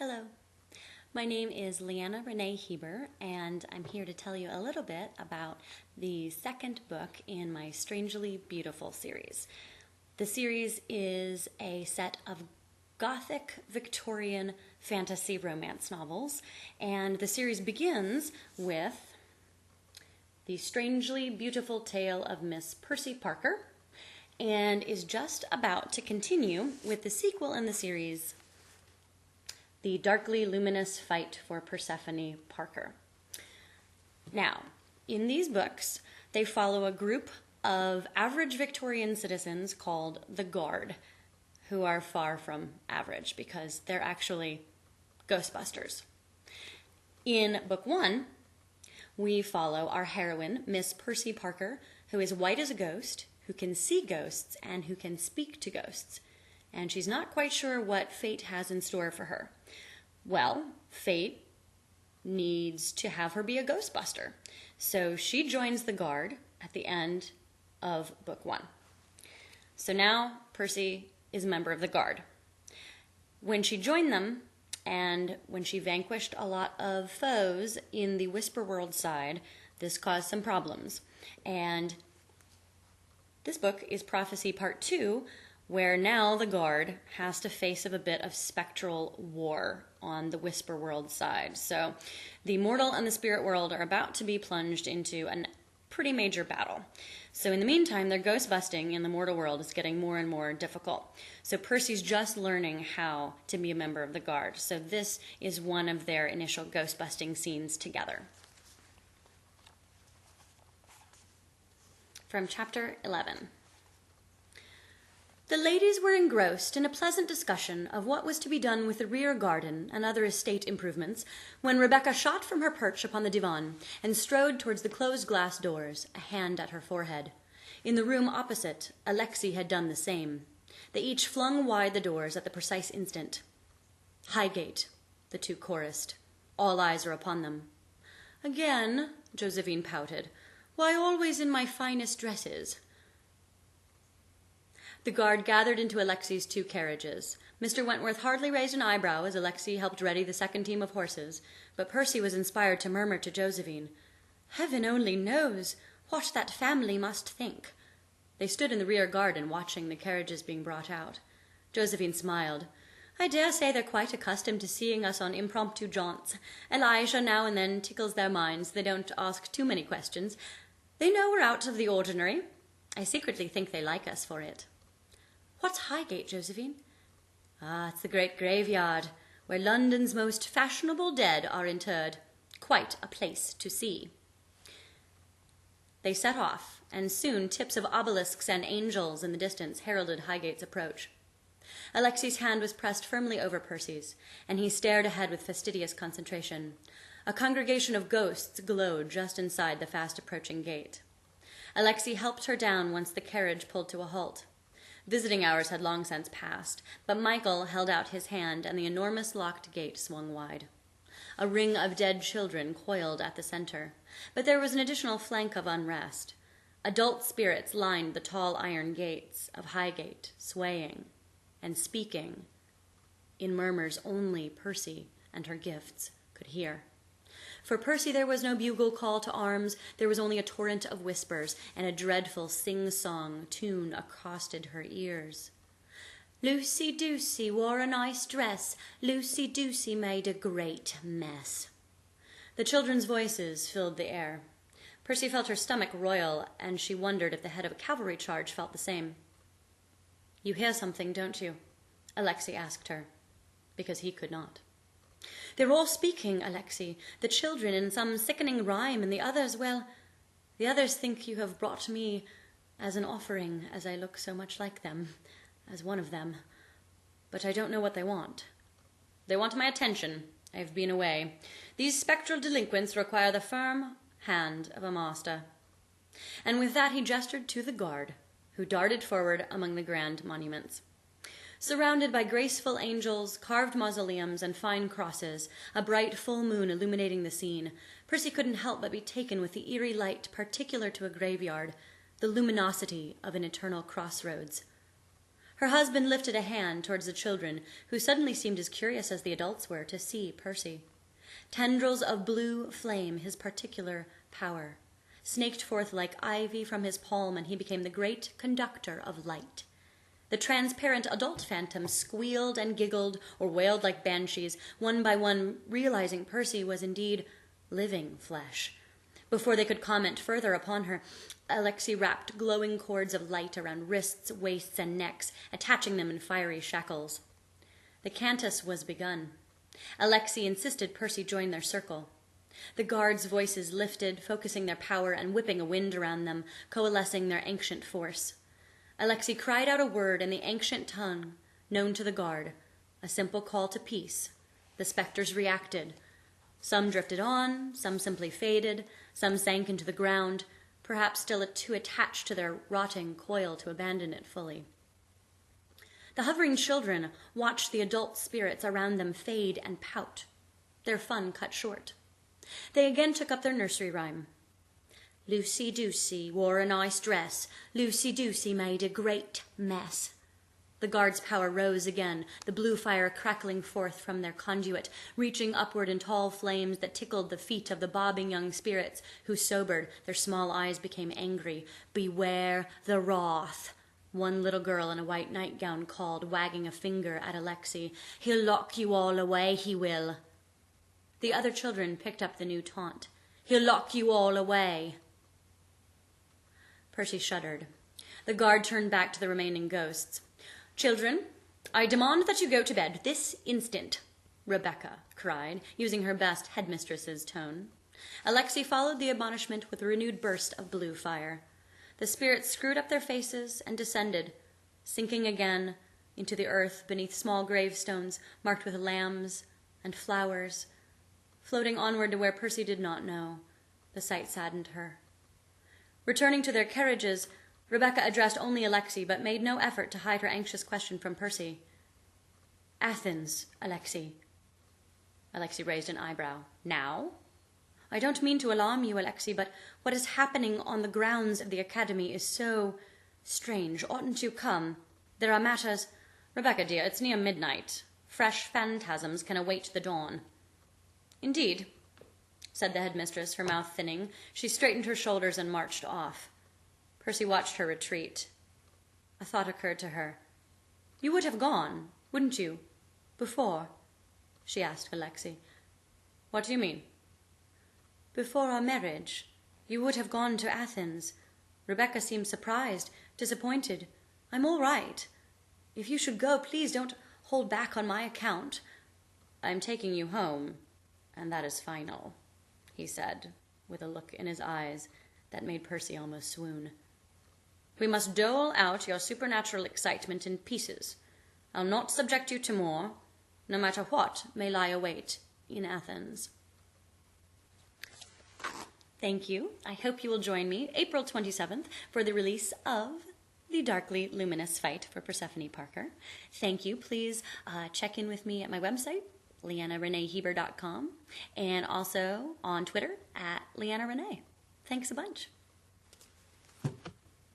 Hello, my name is Leanna Renee Heber, and I'm here to tell you a little bit about the second book in my Strangely Beautiful series. The series is a set of Gothic Victorian fantasy romance novels, and the series begins with The Strangely Beautiful Tale of Miss Percy Parker, and is just about to continue with the sequel in the series, The Darkly Luminous Fight for Persephone Parker. Now, in these books, they follow a group of average Victorian citizens called the Guard, who are far from average because they're actually Ghostbusters. In book one, we follow our heroine, Miss Percy Parker, who is white as a ghost, who can see ghosts, and who can speak to ghosts. And she's not quite sure what fate has in store for her. Well, fate needs to have her be a Ghostbuster. So she joins the Guard at the end of book one. So now Percy is a member of the Guard. When she joined them, and when she vanquished a lot of foes in the Whisper World side, this caused some problems. And this book is Prophecy Part 2, where now the Guard has to face a bit of spectral war on the Whisper World side. So the mortal and the spirit world are about to be plunged into a pretty major battle. So in the meantime, their ghost busting in the mortal world is getting more and more difficult. So Percy's just learning how to be a member of the Guard. So this is one of their initial ghost busting scenes together. From chapter 11. The ladies were engrossed in a pleasant discussion of what was to be done with the rear garden and other estate improvements when Rebecca shot from her perch upon the divan and strode towards the closed glass doors, a hand at her forehead. In the room opposite, Alexei had done the same. They each flung wide the doors at the precise instant. "Highgate," the two chorused. "All eyes are upon them." "Again," Josephine pouted. "Why always in my finest dresses?" The Guard gathered into Alexei's two carriages. Mr. Wentworth hardly raised an eyebrow as Alexei helped ready the second team of horses, but Percy was inspired to murmur to Josephine, "Heaven only knows what that family must think." They stood in the rear garden watching the carriages being brought out. Josephine smiled. "I dare say they're quite accustomed to seeing us on impromptu jaunts. Elijah now and then tickles their minds. They don't ask too many questions. They know we're out of the ordinary. I secretly think they like us for it." "What's Highgate, Josephine?" "Ah, it's the great graveyard, where London's most fashionable dead are interred. Quite a place to see." They set off, and soon tips of obelisks and angels in the distance heralded Highgate's approach. Alexei's hand was pressed firmly over Percy's, and he stared ahead with fastidious concentration. A congregation of ghosts glowed just inside the fast-approaching gate. Alexei helped her down once the carriage pulled to a halt. Visiting hours had long since passed, but Michael held out his hand and the enormous locked gate swung wide. A ring of dead children coiled at the center, but there was an additional flank of unrest. Adult spirits lined the tall iron gates of Highgate, swaying and speaking in murmurs only Percy and her gifts could hear. For Percy there was no bugle call to arms, there was only a torrent of whispers, and a dreadful sing-song tune accosted her ears. "Lucy-Ducy wore a nice dress, Lucy-Ducy made a great mess." The children's voices filled the air. Percy felt her stomach roil, and she wondered if the head of a cavalry charge felt the same. "You hear something, don't you?" Alexei asked her, because he could not. "They're all speaking, Alexei, the children in some sickening rhyme, and the others, well, the others think you have brought me as an offering, as I look so much like them, as one of them. But I don't know what they want." "They want my attention. I have been away. These spectral delinquents require the firm hand of a master." And with that he gestured to the Guard, who darted forward among the grand monuments. Surrounded by graceful angels, carved mausoleums, and fine crosses, a bright full moon illuminating the scene, Percy couldn't help but be taken with the eerie light particular to a graveyard, the luminosity of an eternal crossroads. Her husband lifted a hand towards the children, who suddenly seemed as curious as the adults were to see Percy. Tendrils of blue flame, his particular power, snaked forth like ivy from his palm, and he became the great conductor of light. The transparent adult phantoms squealed and giggled or wailed like banshees, one by one realizing Percy was indeed living flesh. Before they could comment further upon her, Alexei wrapped glowing cords of light around wrists, waists, and necks, attaching them in fiery shackles. The cantus was begun. Alexei insisted Percy join their circle. The guards' voices lifted, focusing their power and whipping a wind around them, coalescing their ancient force. Alexei cried out a word in the ancient tongue known to the guard, a simple call to peace. The specters reacted. Some drifted on, some simply faded, some sank into the ground, perhaps still too attached to their rotting coil to abandon it fully. The hovering children watched the adult spirits around them fade and pout, their fun cut short. They again took up their nursery rhyme. Lucy-Ducy wore a nice dress. Lucy-Ducy made a great mess. The guards' power rose again, the blue fire crackling forth from their conduit, reaching upward in tall flames that tickled the feet of the bobbing young spirits, who sobered, their small eyes became angry. Beware the wrath, one little girl in a white nightgown called, wagging a finger at Alexei. He'll lock you all away, he will. The other children picked up the new taunt. He'll lock you all away. Percy shuddered. The guard turned back to the remaining ghosts. Children, I demand that you go to bed this instant, Rebecca cried, using her best headmistress's tone. Alexei followed the admonishment with a renewed burst of blue fire. The spirits screwed up their faces and descended, sinking again into the earth beneath small gravestones marked with lambs and flowers, floating onward to where Percy did not know. The sight saddened her. Returning to their carriages, Rebecca addressed only Alexei, but made no effort to hide her anxious question from Percy. Athens, Alexei. Alexei raised an eyebrow. Now? I don't mean to alarm you, Alexei, but what is happening on the grounds of the academy is so strange. Oughtn't you come? There are matters... Rebecca, dear, it's near midnight. Fresh phantasms can await the dawn. Indeed, said the headmistress, her mouth thinning. She straightened her shoulders and marched off. Percy watched her retreat. A thought occurred to her. You would have gone, wouldn't you? Before? She asked Alexei. What do you mean? Before our marriage, you would have gone to Athens. Rebecca seemed surprised, disappointed. I'm all right. If you should go, please don't hold back on my account. I'm taking you home, and that is final, he said, with a look in his eyes that made Percy almost swoon. We must dole out your supernatural excitement in pieces. I'll not subject you to more, no matter what may lie await in Athens. Thank you. I hope you will join me April 27th for the release of The Darkly Luminous Fight for Persephone Parker. Thank you. Please check in with me at my website, leannareneeheber.com, and also on Twitter at leannarenee. Thanks a bunch.